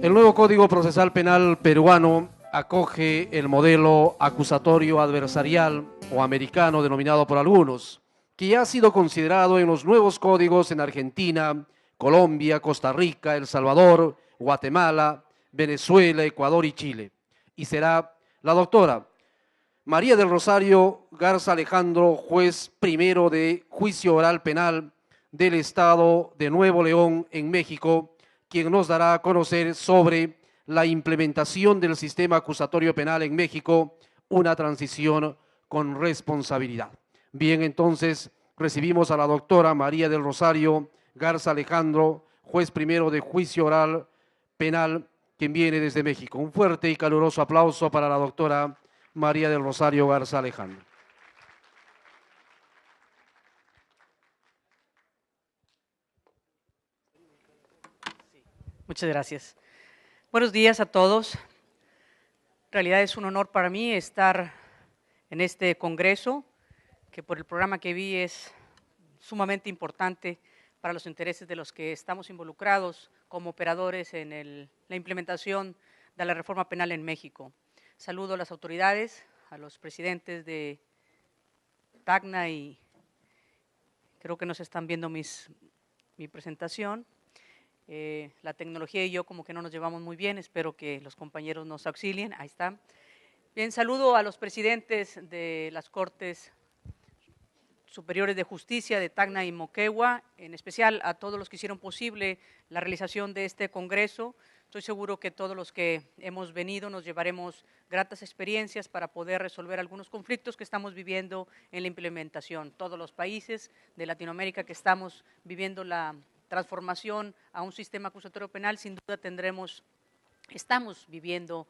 El nuevo Código Procesal Penal peruano acoge el modelo acusatorio adversarial o americano denominado por algunos, que ya ha sido considerado en los nuevos códigos en Argentina, Colombia, Costa Rica, El Salvador, Guatemala, Venezuela, Ecuador y Chile. Y será la doctora María del Rosario Garza Alejandro, juez primero de juicio oral penal del Estado de Nuevo León en México, quien nos dará a conocer sobre la implementación del sistema acusatorio penal en México, una transición con responsabilidad. Bien, entonces recibimos a la doctora María del Rosario Garza Alejandro, juez primero de juicio oral penal, quien viene desde México. Un fuerte y caluroso aplauso para la doctora María del Rosario Garza Alejandro. Muchas gracias. Buenos días a todos. En realidad es un honor para mí estar en este congreso, que por el programa que vi es sumamente importante para los intereses de los que estamos involucrados como operadores en la implementación de la reforma penal en México. Saludo a las autoridades, a los presidentes de Tacna y creo que nos están viendo mi presentación. La tecnología y yo como que no nos llevamos muy bien, espero que los compañeros nos auxilien, ahí está. Bien, saludo a los presidentes de las Cortes Superiores de Justicia de Tacna y Moquegua, en especial a todos los que hicieron posible la realización de este congreso. Estoy seguro que todos los que hemos venido nos llevaremos gratas experiencias para poder resolver algunos conflictos que estamos viviendo en la implementación. Todos los países de Latinoamérica que estamos viviendo la transformación a un sistema acusatorio penal, sin duda estamos viviendo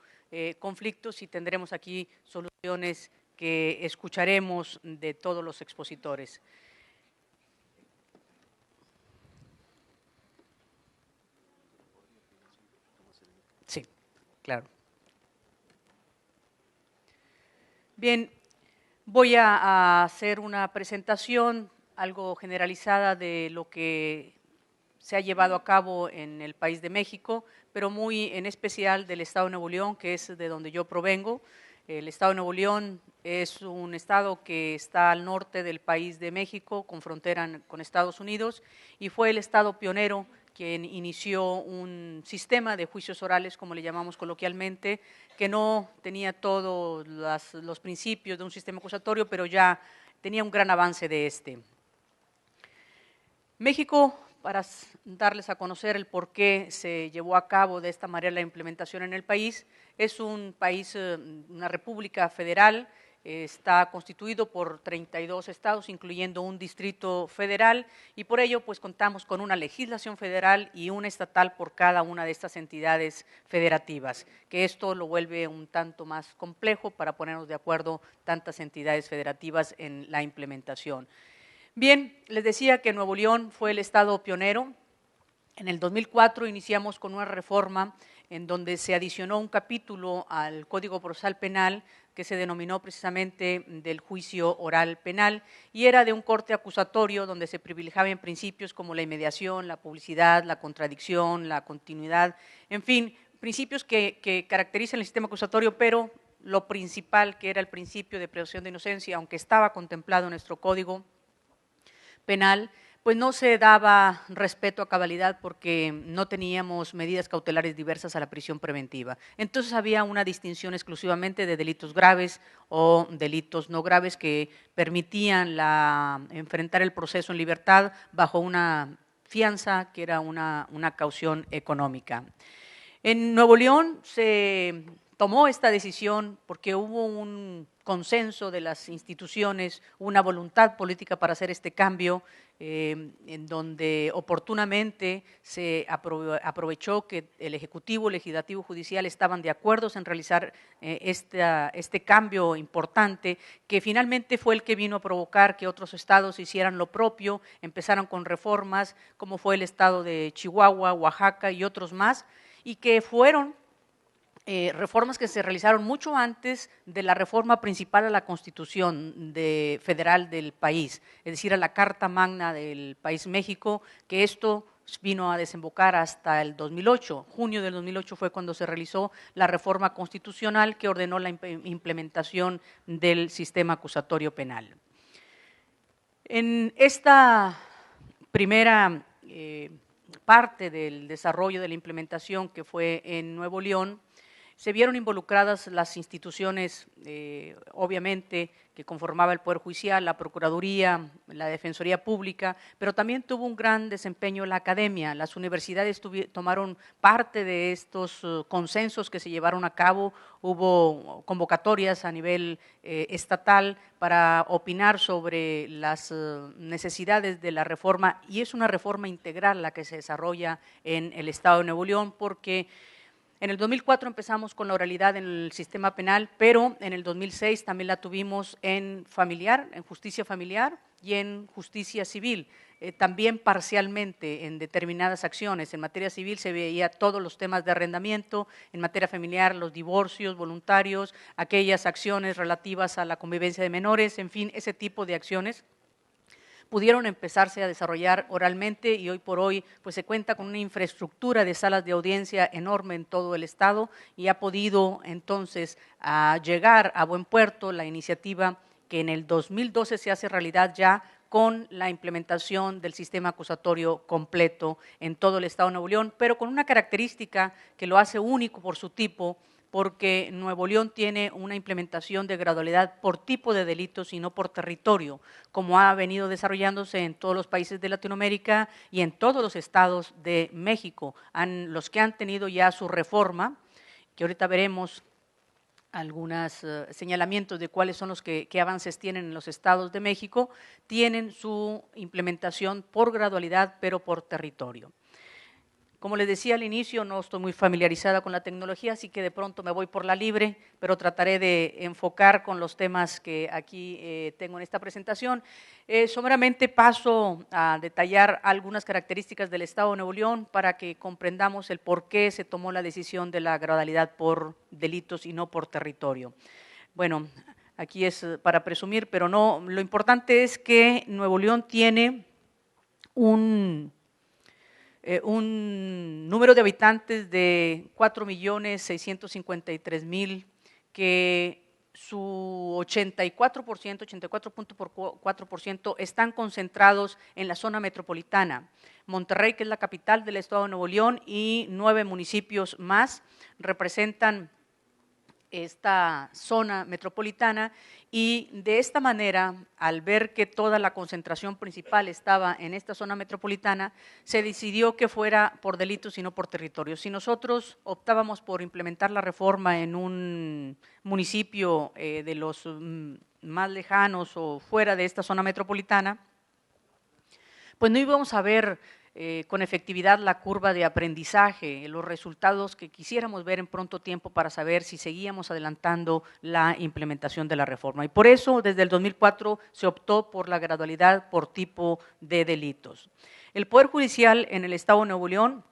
conflictos y tendremos aquí soluciones que escucharemos de todos los expositores. Sí, claro. Bien, voy a hacer una presentación algo generalizada de lo que se ha llevado a cabo en el país de México, pero muy en especial del Estado de Nuevo León, que es de donde yo provengo. El Estado de Nuevo León es un estado que está al norte del país de México, con frontera con Estados Unidos, y fue el estado pionero quien inició un sistema de juicios orales, como le llamamos coloquialmente, que no tenía todos los principios de un sistema acusatorio, pero ya tenía un gran avance de este. México, para darles a conocer el por qué se llevó a cabo de esta manera la implementación en el país, es un país, una república federal, está constituido por 32 estados, incluyendo un distrito federal, y por ello pues contamos con una legislación federal y una estatal por cada una de estas entidades federativas, que esto lo vuelve un tanto más complejo para ponernos de acuerdo tantas entidades federativas en la implementación. Bien, les decía que Nuevo León fue el estado pionero. En el 2004 iniciamos con una reforma en donde se adicionó un capítulo al Código Procesal Penal que se denominó precisamente del juicio oral penal y era de un corte acusatorio donde se privilegiaban principios como la inmediación, la publicidad, la contradicción, la continuidad, en fin, principios que caracterizan el sistema acusatorio, pero lo principal que era el principio de presunción de inocencia, aunque estaba contemplado en nuestro Código Penal, pues no se daba respeto a cabalidad porque no teníamos medidas cautelares diversas a la prisión preventiva. Entonces había una distinción exclusivamente de delitos graves o delitos no graves que permitían enfrentar el proceso en libertad bajo una fianza que era una caución económica. En Nuevo León se tomó esta decisión porque hubo un consenso de las instituciones, una voluntad política para hacer este cambio, en donde oportunamente se aprovechó que el Ejecutivo, Legislativo, Judicial estaban de acuerdo en realizar este cambio importante, que finalmente fue el que vino a provocar que otros estados hicieran lo propio, empezaron con reformas, como fue el estado de Chihuahua, Oaxaca y otros más, y que fueron reformas que se realizaron mucho antes de la reforma principal a la Constitución federal del país, es decir, a la Carta Magna del país México, que esto vino a desembocar hasta el 2008. Junio del 2008 fue cuando se realizó la reforma constitucional que ordenó la implementación del sistema acusatorio penal. En esta primera parte del desarrollo de la implementación, que fue en Nuevo León, se vieron involucradas las instituciones, obviamente, que conformaba el Poder Judicial, la Procuraduría, la Defensoría Pública, pero también tuvo un gran desempeño la academia. Las universidades tomaron parte de estos consensos que se llevaron a cabo. Hubo convocatorias a nivel estatal para opinar sobre las necesidades de la reforma, y es una reforma integral la que se desarrolla en el Estado de Nuevo León, porque en el 2004 empezamos con la oralidad en el sistema penal, pero en el 2006 también la tuvimos en familiar, en justicia familiar y en justicia civil, también parcialmente en determinadas acciones. En materia civil se veía todos los temas de arrendamiento, en materia familiar los divorcios voluntarios, aquellas acciones relativas a la convivencia de menores, en fin, ese tipo de acciones pudieron empezarse a desarrollar oralmente, y hoy por hoy pues se cuenta con una infraestructura de salas de audiencia enorme en todo el estado, y ha podido entonces llegar a buen puerto la iniciativa que en el 2012 se hace realidad ya con la implementación del sistema acusatorio completo en todo el estado de Nuevo León, pero con una característica que lo hace único por su tipo, porque Nuevo León tiene una implementación de gradualidad por tipo de delitos y no por territorio, como ha venido desarrollándose en todos los países de Latinoamérica y en todos los estados de México. Los que han tenido ya su reforma, que ahorita veremos algunos señalamientos de cuáles son los qué avances tienen en los estados de México, tienen su implementación por gradualidad, pero por territorio. Como les decía al inicio, no estoy muy familiarizada con la tecnología, así que de pronto me voy por la libre, pero trataré de enfocar con los temas que aquí tengo en esta presentación. Someramente paso a detallar algunas características del Estado de Nuevo León para que comprendamos el por qué se tomó la decisión de la gradualidad por delitos y no por territorio. Bueno, aquí es para presumir, pero no, lo importante es que Nuevo León tiene un número de habitantes de 4.653.000, que su 84.4% están concentrados en la zona metropolitana. Monterrey, que es la capital del estado de Nuevo León, y 9 municipios más representan esta zona metropolitana, y de esta manera, al ver que toda la concentración principal estaba en esta zona metropolitana, se decidió que fuera por delitos y no por territorio. Si nosotros optábamos por implementar la reforma en un municipio de los más lejanos o fuera de esta zona metropolitana, pues no íbamos a ver con efectividad la curva de aprendizaje, los resultados que quisiéramos ver en pronto tiempo para saber si seguíamos adelantando la implementación de la reforma. Y por eso, desde el 2004, se optó por la gradualidad por tipo de delitos. El Poder Judicial en el Estado de Nuevo León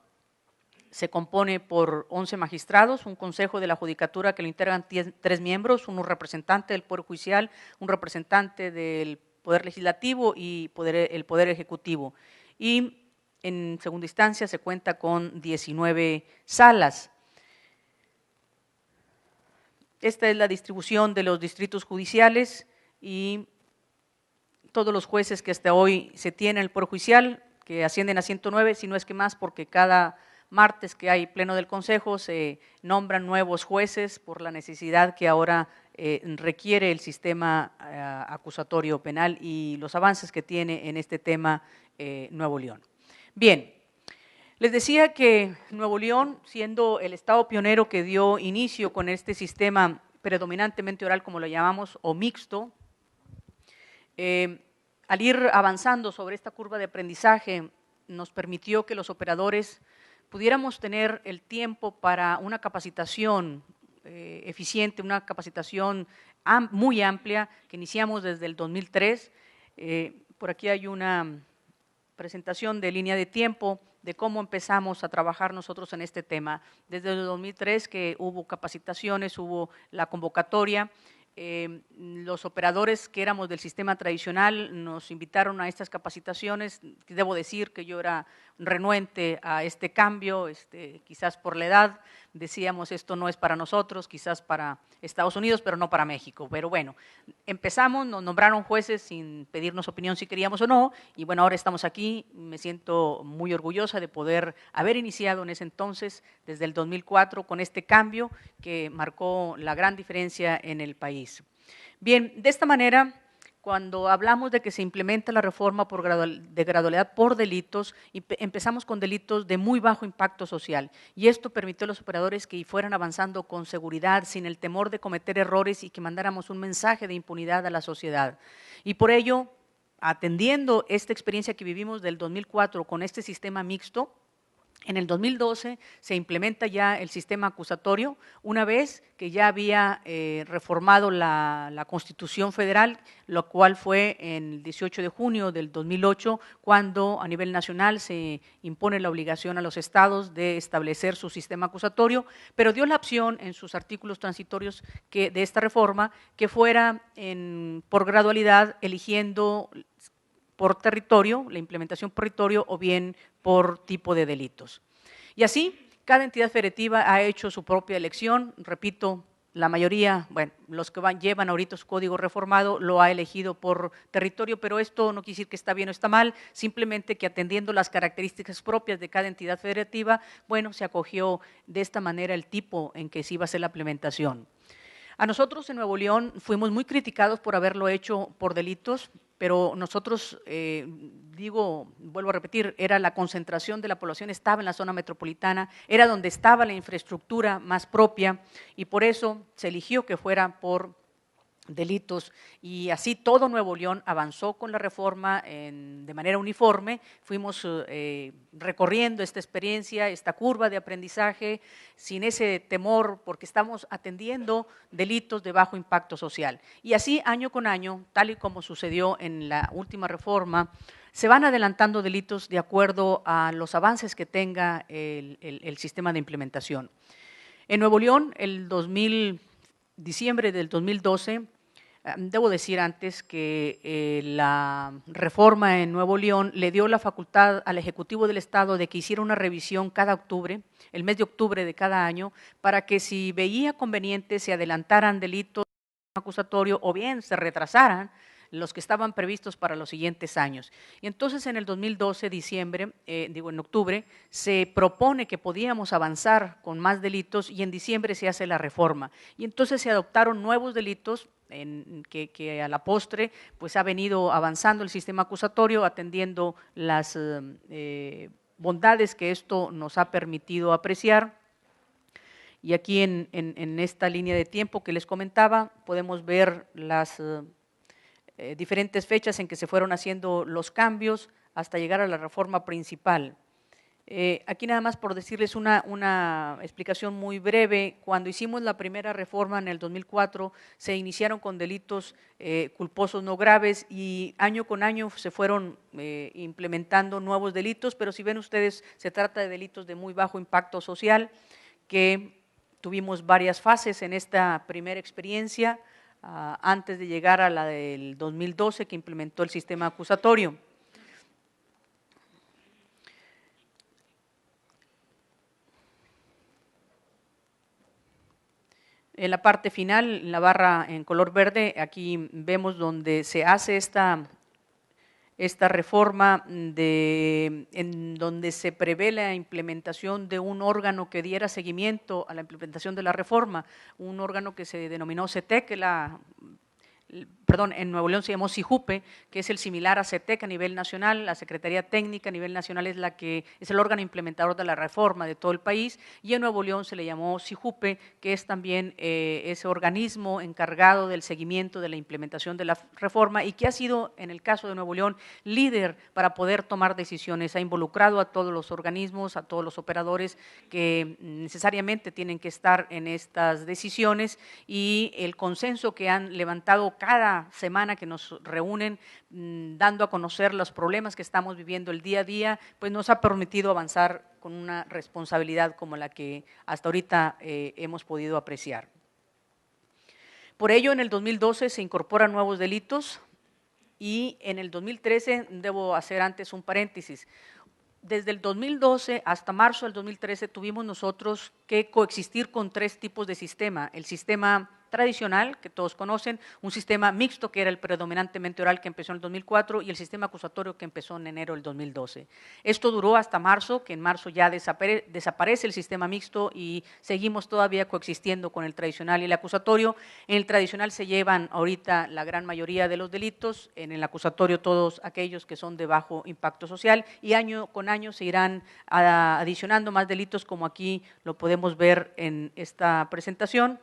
se compone por 11 magistrados, un consejo de la judicatura que lo integran 3 miembros, un representante del Poder Judicial, un representante del Poder Legislativo y el Poder Ejecutivo. Y en segunda instancia se cuenta con 19 salas. Esta es la distribución de los distritos judiciales y todos los jueces que hasta hoy se tienen en el Poder Judicial, que ascienden a 109, si no es que más, porque cada martes que hay pleno del Consejo se nombran nuevos jueces por la necesidad que ahora requiere el sistema acusatorio penal y los avances que tiene en este tema Nuevo León. Bien, les decía que Nuevo León, siendo el estado pionero que dio inicio con este sistema predominantemente oral, como lo llamamos, o mixto, al ir avanzando sobre esta curva de aprendizaje, nos permitió que los operadores pudiéramos tener el tiempo para una capacitación eficiente, una capacitación muy amplia que iniciamos desde el 2003. Por aquí hay una presentación de línea de tiempo de cómo empezamos a trabajar nosotros en este tema. Desde el 2003 que hubo capacitaciones, hubo la convocatoria, los operadores que éramos del sistema tradicional nos invitaron a estas capacitaciones. Debo decir que yo era renuente a este cambio, quizás por la edad. Decíamos, esto no es para nosotros, quizás para Estados Unidos, pero no para México. Pero bueno, empezamos, nos nombraron jueces sin pedirnos opinión si queríamos o no, y bueno, ahora estamos aquí. Me siento muy orgullosa de poder haber iniciado en ese entonces, desde el 2004, con este cambio que marcó la gran diferencia en el país. Bien, de esta manera, cuando hablamos de que se implementa la reforma de gradualidad por delitos, empezamos con delitos de muy bajo impacto social, y esto permitió a los operadores que fueran avanzando con seguridad, sin el temor de cometer errores y que mandáramos un mensaje de impunidad a la sociedad. Y por ello, atendiendo esta experiencia que vivimos del 2004 con este sistema mixto, en el 2012 se implementa ya el sistema acusatorio, una vez que ya había reformado la Constitución Federal, lo cual fue en el 18 de junio del 2008, cuando a nivel nacional se impone la obligación a los estados de establecer su sistema acusatorio, pero dio la opción en sus artículos transitorios de esta reforma que fuera por gradualidad, eligiendo por territorio, la implementación por territorio o bien por tipo de delitos. Y así, cada entidad federativa ha hecho su propia elección. Repito, la mayoría, bueno, los que llevan ahorita su código reformado lo ha elegido por territorio, pero esto no quiere decir que está bien o está mal, simplemente que atendiendo las características propias de cada entidad federativa, bueno, se acogió de esta manera el tipo en que se iba a hacer la implementación. A nosotros en Nuevo León fuimos muy criticados por haberlo hecho por delitos, pero nosotros, vuelvo a repetir, era la concentración de la población, estaba en la zona metropolitana, era donde estaba la infraestructura más propia, y por eso se eligió que fuera por delitos, y así todo Nuevo León avanzó con la reforma de manera uniforme. Fuimos recorriendo esta experiencia, esta curva de aprendizaje, sin ese temor, porque estamos atendiendo delitos de bajo impacto social. Y así, año con año, tal y como sucedió en la última reforma, se van adelantando delitos de acuerdo a los avances que tenga el sistema de implementación. En Nuevo León, diciembre del 2012, debo decir antes que la reforma en Nuevo León le dio la facultad al Ejecutivo del Estado de que hiciera una revisión cada octubre, el mes de octubre de cada año, para que si veía conveniente se adelantaran delitos acusatorios o bien se retrasaran los que estaban previstos para los siguientes años. Y entonces en el 2012, en octubre, se propone que podíamos avanzar con más delitos y en diciembre se hace la reforma. Y entonces se adoptaron nuevos delitos que a la postre pues ha venido avanzando el sistema acusatorio, atendiendo las bondades que esto nos ha permitido apreciar. Y aquí en esta línea de tiempo que les comentaba, podemos ver las diferentes fechas en que se fueron haciendo los cambios hasta llegar a la reforma principal. Aquí nada más por decirles una explicación muy breve. Cuando hicimos la primera reforma en el 2004, se iniciaron con delitos culposos no graves y año con año se fueron implementando nuevos delitos, pero si ven ustedes, se trata de delitos de muy bajo impacto social, que tuvimos varias fases en esta primera experiencia, antes de llegar a la del 2012 que implementó el sistema acusatorio. En la parte final, en la barra en color verde, aquí vemos donde se hace esta reforma en donde se prevé la implementación de un órgano que diera seguimiento a la implementación de la reforma, un órgano que se denominó CETEC, en Nuevo León se llamó SIJUPE, que es el similar a CETEC a nivel nacional. La Secretaría Técnica a nivel nacional es el órgano implementador de la reforma de todo el país, y en Nuevo León se le llamó SIJUPE, que es también ese organismo encargado del seguimiento de la implementación de la reforma y que ha sido, en el caso de Nuevo León, líder para poder tomar decisiones. Ha involucrado a todos los organismos, a todos los operadores que necesariamente tienen que estar en estas decisiones, y el consenso que han levantado cada semana que nos reúnen, dando a conocer los problemas que estamos viviendo el día a día, pues nos ha permitido avanzar con una responsabilidad como la que hasta ahorita hemos podido apreciar. Por ello, en el 2012 se incorporan nuevos delitos y en el 2013, debo hacer antes un paréntesis, desde el 2012 hasta marzo del 2013 tuvimos nosotros que coexistir con 3 tipos de sistema: el sistema tradicional, que todos conocen, un sistema mixto, que era el predominantemente oral, que empezó en el 2004, y el sistema acusatorio, que empezó en enero del 2012. Esto duró hasta marzo, que en marzo ya desaparece el sistema mixto y seguimos todavía coexistiendo con el tradicional y el acusatorio. En el tradicional se llevan ahorita la gran mayoría de los delitos, en el acusatorio todos aquellos que son de bajo impacto social, y año con año se irán adicionando más delitos, como aquí lo podemos ver en esta presentación,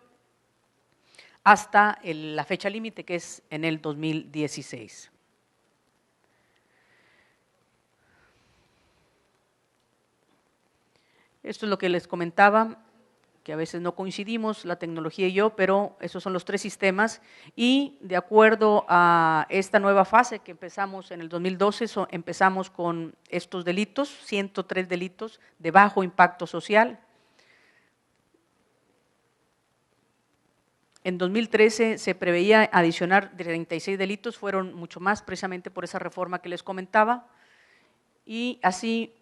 hasta la fecha límite, que es en el 2016. Esto es lo que les comentaba, que a veces no coincidimos, la tecnología y yo, pero esos son los 3 sistemas, y de acuerdo a esta nueva fase que empezamos en el 2012, empezamos con estos delitos, 103 delitos de bajo impacto social. En 2013 se preveía adicionar 36 delitos, fueron mucho más precisamente por esa reforma que les comentaba, y así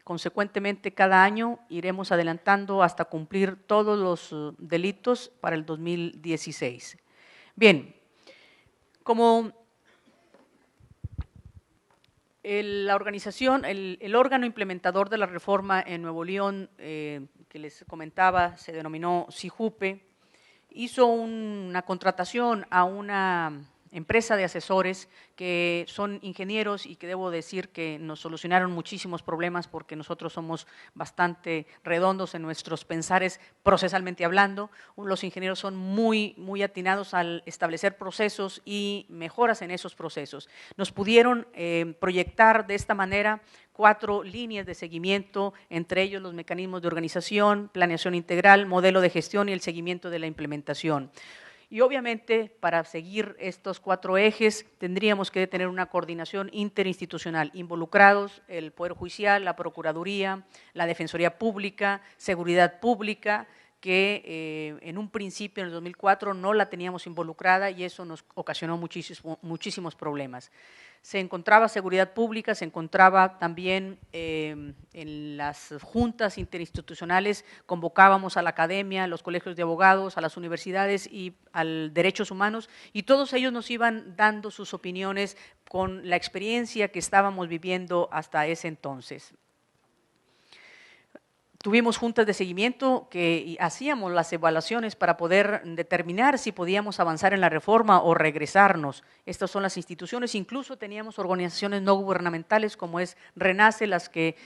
consecuentemente cada año iremos adelantando hasta cumplir todos los delitos para el 2016. Bien, como la organización, el órgano implementador de la reforma en Nuevo León, que les comentaba, se denominó SIJUPE, hizo una contratación a una empresa de asesores que son ingenieros y que debo decir que nos solucionaron muchísimos problemas, porque nosotros somos bastante redondos en nuestros pensares procesalmente hablando. Los ingenieros son muy atinados al establecer procesos y mejoras en esos procesos. Nos pudieron proyectar de esta manera 4 líneas de seguimiento, entre ellos los mecanismos de organización, planeación integral, modelo de gestión y el seguimiento de la implementación. Y obviamente, para seguir estos 4 ejes, tendríamos que tener una coordinación interinstitucional, involucrados el Poder Judicial, la Procuraduría, la Defensoría Pública, Seguridad Pública, que en un principio, en el 2004, no la teníamos involucrada, y eso nos ocasionó muchísimos problemas. Se encontraba Seguridad Pública, se encontraba también en las juntas interinstitucionales, convocábamos a la academia, a los colegios de abogados, a las universidades y a derechos humanos, y todos ellos nos iban dando sus opiniones con la experiencia que estábamos viviendo hasta ese entonces. Tuvimos juntas de seguimiento que hacíamos las evaluaciones para poder determinar si podíamos avanzar en la reforma o regresarnos. Estas son las instituciones, incluso teníamos organizaciones no gubernamentales como es RENACE, las que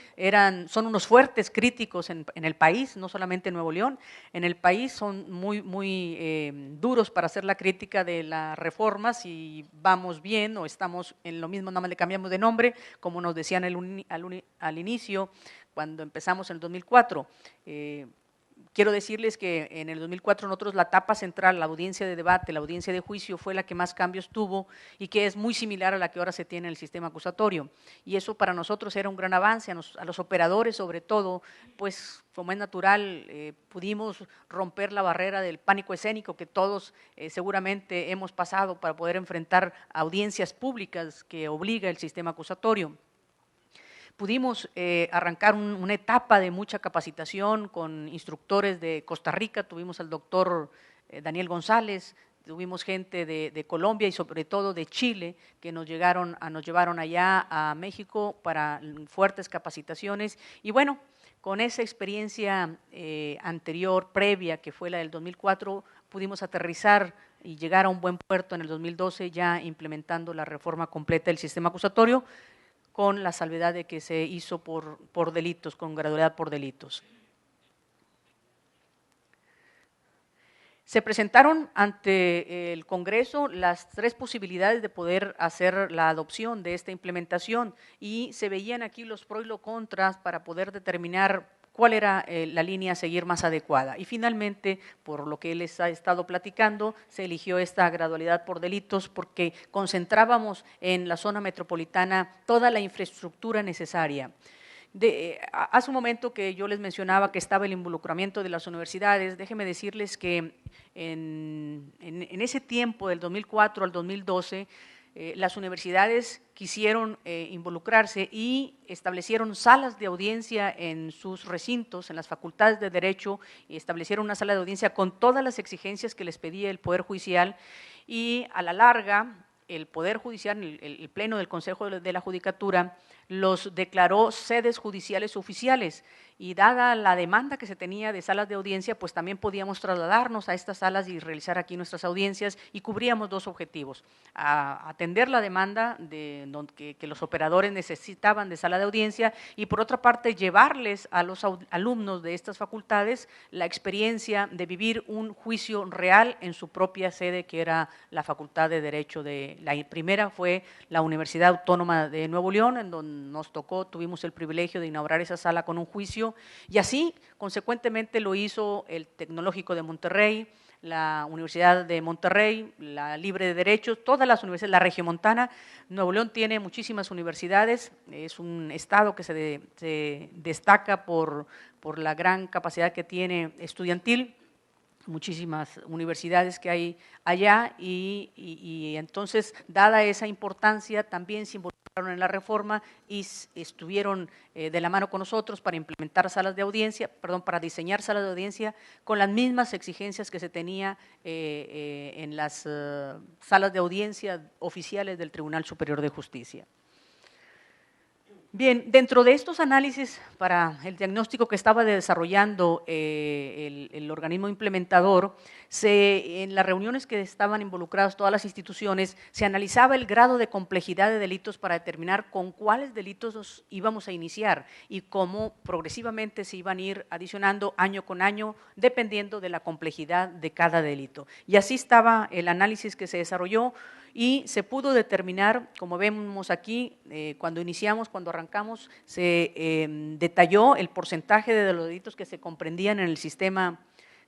son unos fuertes críticos en el país, no solamente en Nuevo León, en el país son muy duros para hacer la crítica de la reforma, si vamos bien o estamos en lo mismo, nada más le cambiamos de nombre, como nos decían al inicio, cuando empezamos en el 2004. Quiero decirles que en el 2004 nosotros la etapa central, la audiencia de debate, la audiencia de juicio fue la que más cambios tuvo y que es muy similar a la que ahora se tiene en el sistema acusatorio. Y eso para nosotros era un gran avance, a los operadores sobre todo, pues como es natural, pudimos romper la barrera del pánico escénico que todos seguramente hemos pasado para poder enfrentar audiencias públicas que obliga el sistema acusatorio. Pudimos arrancar una etapa de mucha capacitación con instructores de Costa Rica, tuvimos al doctor Daniel González, tuvimos gente de Colombia y sobre todo de Chile que nos llevaron allá a México para fuertes capacitaciones, y bueno, con esa experiencia anterior, previa, que fue la del 2004, pudimos aterrizar y llegar a un buen puerto en el 2012, ya implementando la reforma completa del sistema acusatorio, con la salvedad de que se hizo por delitos, con gradualidad por delitos. Se presentaron ante el Congreso las 3 posibilidades de poder hacer la adopción de esta implementación, y se veían aquí los pros y los contras para poder determinar cuál era la línea a seguir más adecuada. Y finalmente, por lo que les ha estado platicando, se eligió esta gradualidad por delitos porque concentrábamos en la zona metropolitana toda la infraestructura necesaria. Hace un momento que yo les mencionaba que estaba el involucramiento de las universidades. Déjenme decirles que en ese tiempo, del 2004 al 2012, las universidades quisieron involucrarse y establecieron salas de audiencia en sus recintos, en las facultades de Derecho, y establecieron una sala de audiencia con todas las exigencias que les pedía el Poder Judicial, y a la larga el Poder Judicial, el Pleno del Consejo de la Judicatura, los declaró sedes judiciales oficiales, y dada la demanda que se tenía de salas de audiencia, pues también podíamos trasladarnos a estas salas y realizar aquí nuestras audiencias, y cubríamos dos objetivos: atender la demanda que los operadores necesitaban de sala de audiencia, y por otra parte llevarles a los alumnos de estas facultades la experiencia de vivir un juicio real en su propia sede, que era la Facultad de Derecho la primera fue la Universidad Autónoma de Nuevo León, en donde tuvimos el privilegio de inaugurar esa sala con un juicio, y así consecuentemente lo hizo el Tecnológico de Monterrey, la Universidad de Monterrey, la Libre de Derecho, todas las universidades, la Regiomontana. Nuevo León tiene muchísimas universidades, es un estado que se destaca por la gran capacidad que tiene estudiantil, muchísimas universidades que hay allá, y entonces, dada esa importancia, también se involucraron en la reforma y estuvieron de la mano con nosotros para implementar salas de audiencia, para diseñar salas de audiencia con las mismas exigencias que se tenía en las salas de audiencia oficiales del Tribunal Superior de Justicia. Bien, dentro de estos análisis para el diagnóstico que estaba desarrollando el organismo implementador, en las reuniones que estaban involucradas todas las instituciones, se analizaba el grado de complejidad de delitos para determinar con cuáles delitos nos íbamos a iniciar y cómo progresivamente se iban a ir adicionando año con año, dependiendo de la complejidad de cada delito. Y así estaba el análisis que se desarrolló, y se pudo determinar, como vemos aquí, cuando arrancamos, se detalló el porcentaje de los delitos que se comprendían en el sistema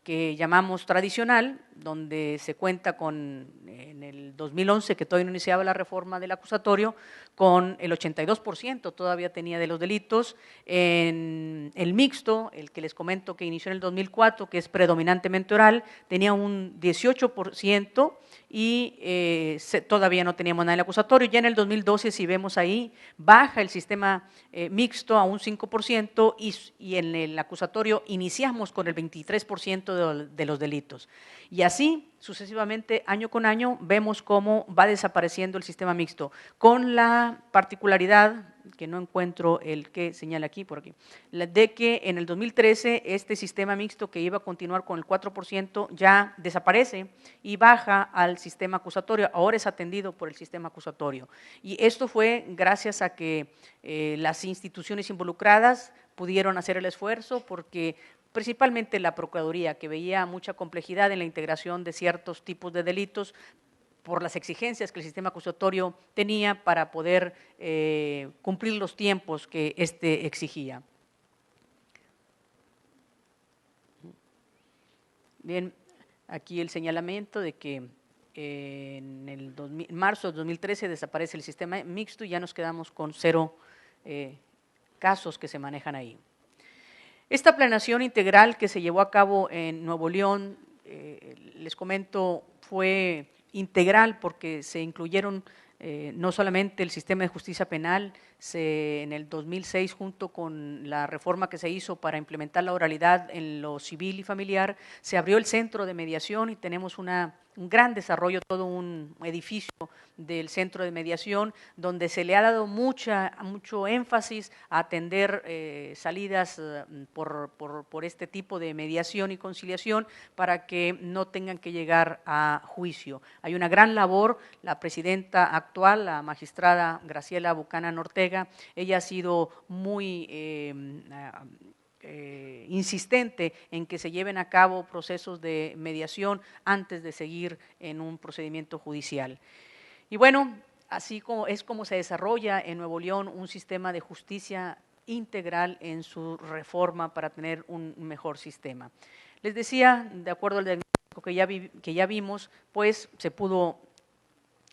que llamamos tradicional, donde se cuenta con, en el 2011, que todavía no iniciaba la reforma del acusatorio, con el 82% todavía tenía de los delitos. En el mixto, el que les comento que inició en el 2004, que es predominantemente oral, tenía un 18%, y todavía no teníamos nada en el acusatorio. Ya en el 2012, si vemos ahí, baja el sistema mixto a un 5%, y en el acusatorio iniciamos con el 23% de los delitos. Y así, sucesivamente, año con año, vemos cómo va desapareciendo el sistema mixto, con la particularidad, que no encuentro el que señala aquí, por aquí, de que en el 2013 este sistema mixto, que iba a continuar con el 4%, ya desaparece y baja al sistema acusatorio. Ahora es atendido por el sistema acusatorio. Y esto fue gracias a que las instituciones involucradas pudieron hacer el esfuerzo, porque principalmente la Procuraduría, que veía mucha complejidad en la integración de ciertos tipos de delitos, por las exigencias que el sistema acusatorio tenía para poder cumplir los tiempos que éste exigía. Bien, aquí el señalamiento de que en el marzo de 2013 desaparece el sistema mixto y ya nos quedamos con 0 casos que se manejan ahí. Esta planeación integral que se llevó a cabo en Nuevo León, les comento, fue integral porque se incluyeron no solamente el sistema de justicia penal. En el 2006, junto con la reforma que se hizo para implementar la oralidad en lo civil y familiar, se abrió el centro de mediación, y tenemos un gran desarrollo, todo un edificio del centro de mediación, donde se le ha dado mucho énfasis a atender salidas por este tipo de mediación y conciliación, para que no tengan que llegar a juicio. Hay una gran labor. La presidenta actual, la magistrada Graciela Buchanan Ortega, ella ha sido muy insistente en que se lleven a cabo procesos de mediación antes de seguir en un procedimiento judicial. Y bueno, así es como se desarrolla en Nuevo León un sistema de justicia integral en su reforma para tener un mejor sistema. Les decía, de acuerdo al diagnóstico que ya vimos, pues se pudo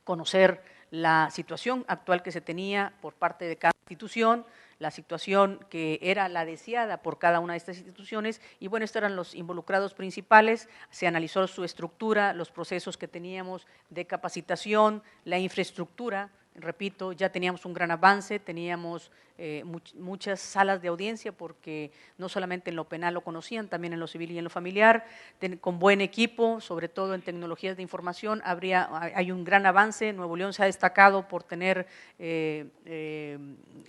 conocer la situación actual que se tenía por parte de cada institución, la situación que era la deseada por cada una de estas instituciones y bueno, estos eran los involucrados principales, se analizó su estructura, los procesos que teníamos de capacitación, la infraestructura. Repito, ya teníamos un gran avance, teníamos muchas salas de audiencia porque no solamente en lo penal lo conocían, también en lo civil y en lo familiar, con buen equipo, sobre todo en tecnologías de información, hay un gran avance. Nuevo León se ha destacado por tener,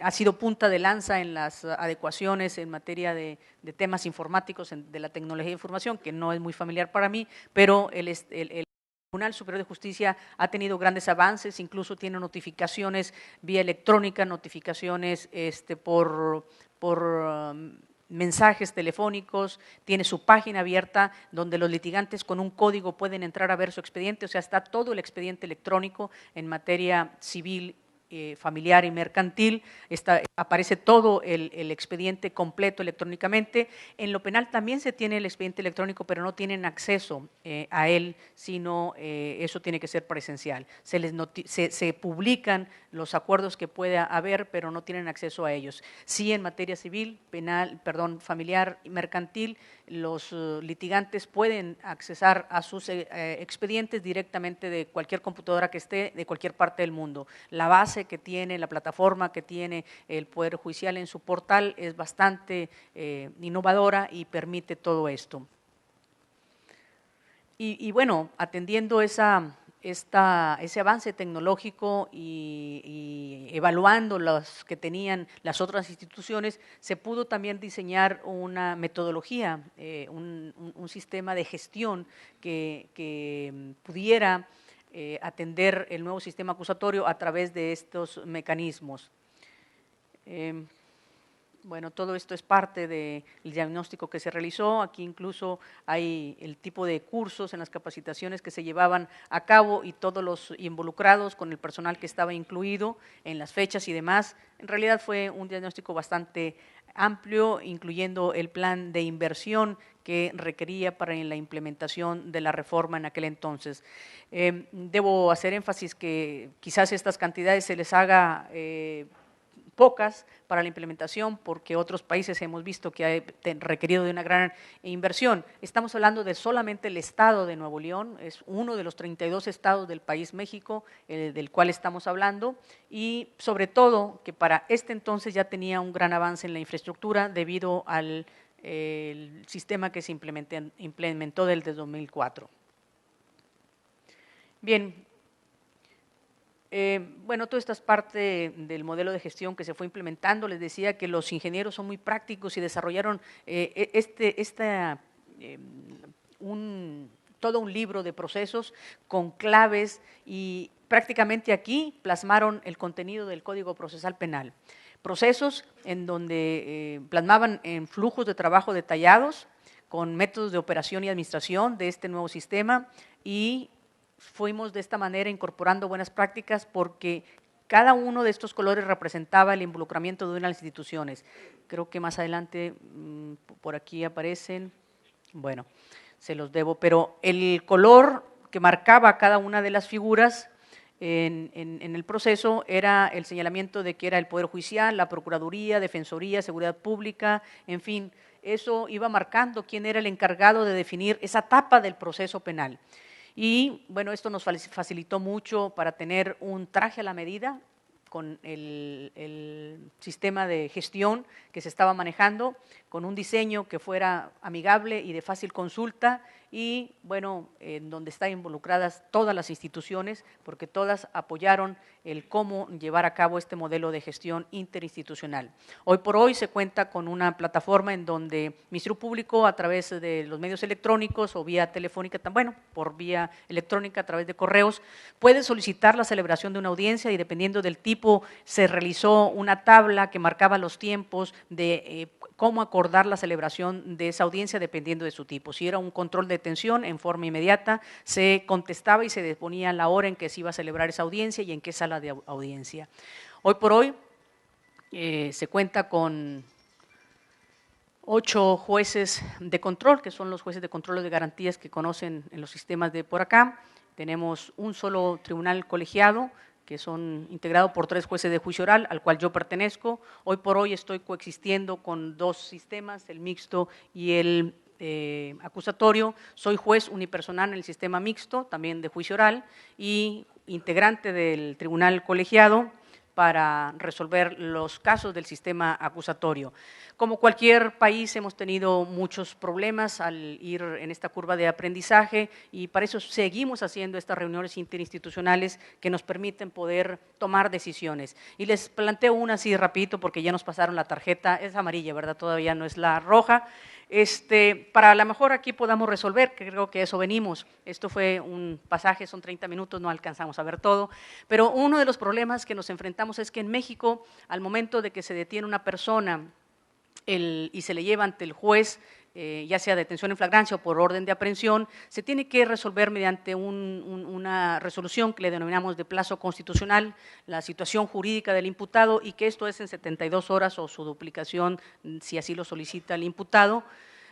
ha sido punta de lanza en las adecuaciones en materia de temas informáticos, de la tecnología de información, que no es muy familiar para mí, pero el Tribunal Superior de Justicia ha tenido grandes avances, incluso tiene notificaciones vía electrónica, notificaciones por mensajes telefónicos, tiene su página abierta donde los litigantes con un código pueden entrar a ver su expediente, o sea, está todo el expediente electrónico en materia civil, familiar y mercantil, aparece todo el expediente completo electrónicamente. En lo penal también se tiene el expediente electrónico, pero no tienen acceso a él, sino eso tiene que ser presencial. Se publican los acuerdos que pueda haber, pero no tienen acceso a ellos. Sí, en materia civil, penal, perdón, familiar y mercantil, los litigantes pueden accesar a sus expedientes directamente de cualquier computadora que esté, de cualquier parte del mundo. La base que tiene, la plataforma que tiene el Poder Judicial en su portal es bastante innovadora y permite todo esto. Y bueno, atendiendo ese avance tecnológico y evaluando los que tenían las otras instituciones, se pudo también diseñar una metodología, un sistema de gestión que pudiera atender el nuevo sistema acusatorio a través de estos mecanismos. Bueno, todo esto es parte del diagnóstico que se realizó. Aquí incluso hay el tipo de cursos en las capacitaciones que se llevaban a cabo y todos los involucrados con el personal que estaba incluido en las fechas y demás. En realidad fue un diagnóstico bastante amplio, incluyendo el plan de inversión que requería para la implementación de la reforma en aquel entonces. Debo hacer énfasis que quizás estas cantidades se les haga pocas para la implementación, porque otros países hemos visto que ha requerido de una gran inversión. Estamos hablando de solamente el estado de Nuevo León, es uno de los 32 estados del país México, del cual estamos hablando, y sobre todo que para este entonces ya tenía un gran avance en la infraestructura debido al sistema que se implementó desde 2004. Bien. Bueno, toda esta es parte del modelo de gestión que se fue implementando. Les decía que los ingenieros son muy prácticos y desarrollaron todo un libro de procesos con claves y prácticamente aquí plasmaron el contenido del Código Procesal Penal. Procesos en donde plasmaban en flujos de trabajo detallados con métodos de operación y administración de este nuevo sistema y fuimos de esta manera incorporando buenas prácticas porque cada uno de estos colores representaba el involucramiento de una de las instituciones. Creo que más adelante por aquí aparecen, bueno, se los debo, pero el color que marcaba cada una de las figuras en el proceso era el señalamiento de que era el Poder Judicial, la Procuraduría, Defensoría, Seguridad Pública, en fin, eso iba marcando quién era el encargado de definir esa etapa del proceso penal. Y bueno, esto nos facilitó mucho para tener un traje a la medida con el sistema de gestión que se estaba manejando, con un diseño que fuera amigable y de fácil consulta y bueno, en donde están involucradas todas las instituciones, porque todas apoyaron el cómo llevar a cabo este modelo de gestión interinstitucional. Hoy por hoy se cuenta con una plataforma en donde el Ministerio Público a través de los medios electrónicos o vía telefónica, bueno, por vía electrónica a través de correos, puede solicitar la celebración de una audiencia y dependiendo del tipo se realizó una tabla que marcaba los tiempos de cómo acordar la celebración de esa audiencia dependiendo de su tipo. Si era un control de detención, en forma inmediata se contestaba y se ponía la hora en que se iba a celebrar esa audiencia y en qué sala de audiencia. Hoy por hoy se cuenta con 8 jueces de control, que son los jueces de control de garantías que conocen en los sistemas de por acá. Tenemos un solo tribunal colegiado que son integrados por 3 jueces de juicio oral, al cual yo pertenezco. Hoy por hoy estoy coexistiendo con 2 sistemas, el mixto y el acusatorio. Soy juez unipersonal en el sistema mixto, también de juicio oral, y integrante del tribunal colegiado para resolver los casos del sistema acusatorio. Como cualquier país hemos tenido muchos problemas al ir en esta curva de aprendizaje y para eso seguimos haciendo estas reuniones interinstitucionales que nos permiten poder tomar decisiones. Y les planteo una así rapidito porque ya nos pasaron la tarjeta, es amarilla, ¿verdad? Todavía no es la roja. Para a lo mejor aquí podamos resolver, que creo que eso venimos. Esto fue un pasaje, son 30 minutos, no alcanzamos a ver todo, pero uno de los problemas que nos enfrentamos es que en México, al momento de que se detiene una persona y se le lleva ante el juez, ya sea detención en flagrancia o por orden de aprehensión, se tiene que resolver mediante una resolución que le denominamos de plazo constitucional, la situación jurídica del imputado y que esto es en 72 horas o su duplicación si así lo solicita el imputado.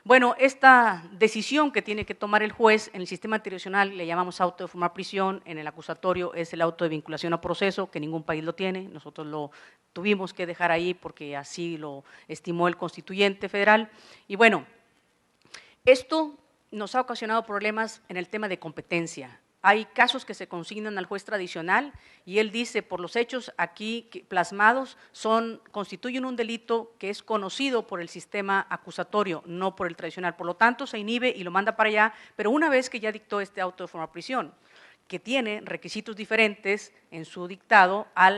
Bueno, esta decisión que tiene que tomar el juez en el sistema tradicional le llamamos auto de formar prisión, en el acusatorio es el auto de vinculación a proceso, que ningún país lo tiene, nosotros lo tuvimos que dejar ahí porque así lo estimó el constituyente federal. Y bueno, esto nos ha ocasionado problemas en el tema de competencia. Hay casos que se consignan al juez tradicional y él dice, por los hechos aquí plasmados, constituyen un delito que es conocido por el sistema acusatorio, no por el tradicional. Por lo tanto, se inhibe y lo manda para allá, pero una vez que ya dictó este auto de formar prisión, que tiene requisitos diferentes en su dictado a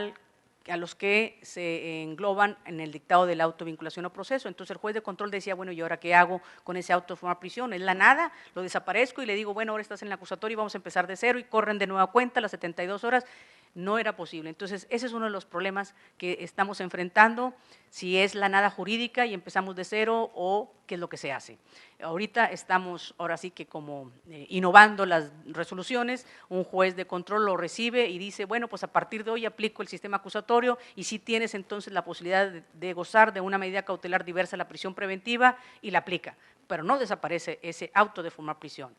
los que se engloban en el dictado de la autovinculación o proceso. Entonces el juez de control decía, bueno, ¿y ahora qué hago con ese auto de formar prisión? Es la nada, lo desaparezco y le digo, bueno, ahora estás en el acusatorio y vamos a empezar de cero y corren de nueva cuenta las 72 horas. No era posible. Entonces ese es uno de los problemas que estamos enfrentando, si es la nada jurídica y empezamos de cero o qué es lo que se hace. Ahorita estamos, ahora sí que como innovando las resoluciones, un juez de control lo recibe y dice, bueno, pues a partir de hoy aplico el sistema acusatorio y sí tienes entonces la posibilidad de gozar de una medida cautelar diversa a la prisión preventiva y la aplica, pero no desaparece ese auto de formar prisión.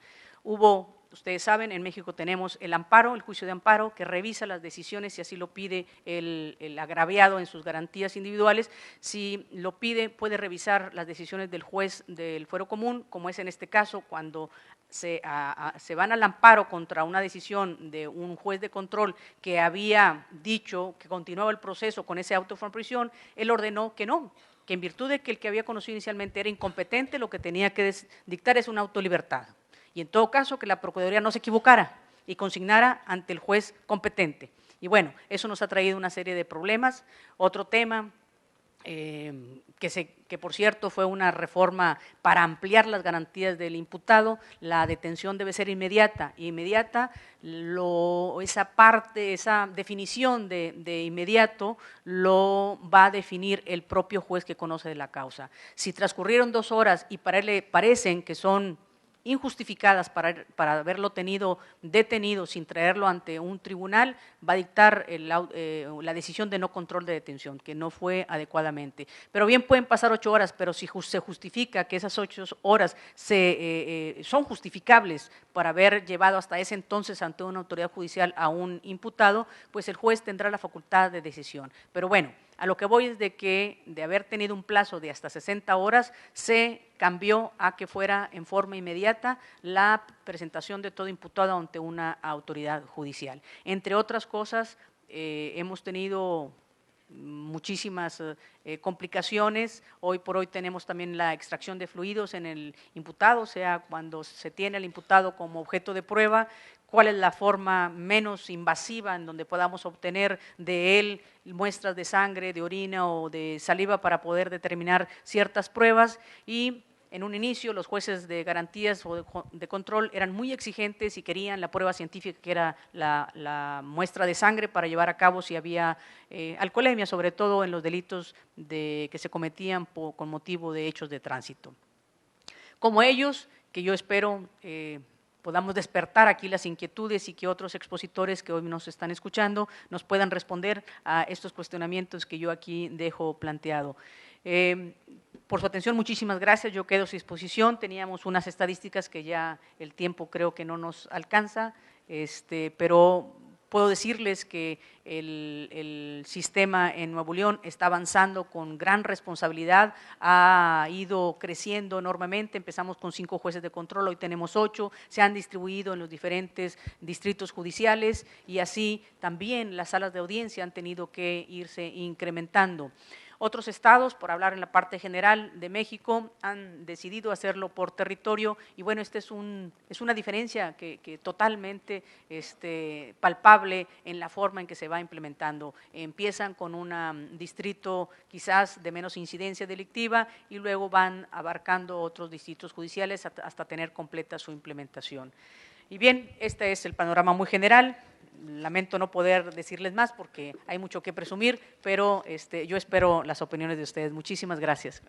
Ustedes saben, en México tenemos el amparo, el juicio de amparo, que revisa las decisiones si así lo pide el agraviado en sus garantías individuales. Si lo pide, puede revisar las decisiones del juez del fuero común, como es en este caso, cuando se van al amparo contra una decisión de un juez de control que había dicho que continuaba el proceso con ese auto de forma de prisión, él ordenó que no, que en virtud de que el que había conocido inicialmente era incompetente, lo que tenía que dictar es un auto de libertad. Y en todo caso que la Procuraduría no se equivocara y consignara ante el juez competente. Y bueno, eso nos ha traído una serie de problemas. Otro tema, que por cierto fue una reforma para ampliar las garantías del imputado, la detención debe ser inmediata. Esa definición de inmediato lo va a definir el propio juez que conoce de la causa. Si transcurrieron 2 horas y para él le parecen que son injustificadas para haberlo tenido detenido sin traerlo ante un tribunal, va a dictar la decisión de no control de detención, que no fue adecuadamente. Pero bien pueden pasar 8 horas, pero si se justifica que esas 8 horas son justificables para haber llevado hasta ese entonces ante una autoridad judicial a un imputado, pues el juez tendrá la facultad de decisión. Pero bueno, a lo que voy es de haber tenido un plazo de hasta 60 horas, se cambió a que fuera en forma inmediata la presentación de todo imputado ante una autoridad judicial. Entre otras cosas, hemos tenido muchísimas complicaciones. Hoy por hoy tenemos también la extracción de fluidos en el imputado, o sea, cuando se tiene al imputado como objeto de prueba, cuál es la forma menos invasiva en donde podamos obtener de él muestras de sangre, de orina o de saliva para poder determinar ciertas pruebas. Y en un inicio los jueces de garantías o de control eran muy exigentes y querían la prueba científica, que era la muestra de sangre, para llevar a cabo si había alcoholemia, sobre todo en los delitos que se cometían con motivo de hechos de tránsito. Como ellos, que yo espero podamos despertar aquí las inquietudes y que otros expositores que hoy nos están escuchando nos puedan responder a estos cuestionamientos que yo aquí dejo planteado. Por su atención, muchísimas gracias, yo quedo a su disposición. Teníamos unas estadísticas que ya el tiempo creo que no nos alcanza, pero Puedo decirles que el sistema en Nuevo León está avanzando con gran responsabilidad, ha ido creciendo enormemente. Empezamos con 5 jueces de control, hoy tenemos 8, se han distribuido en los diferentes distritos judiciales y así también las salas de audiencia han tenido que irse incrementando. Otros estados, por hablar en la parte general de México, han decidido hacerlo por territorio y bueno, es una diferencia que totalmente palpable en la forma en que se va implementando. Empiezan con un distrito quizás de menos incidencia delictiva y luego van abarcando otros distritos judiciales hasta tener completa su implementación. Y bien, este es el panorama muy general. Lamento no poder decirles más porque hay mucho que presumir, pero yo espero las opiniones de ustedes. Muchísimas gracias.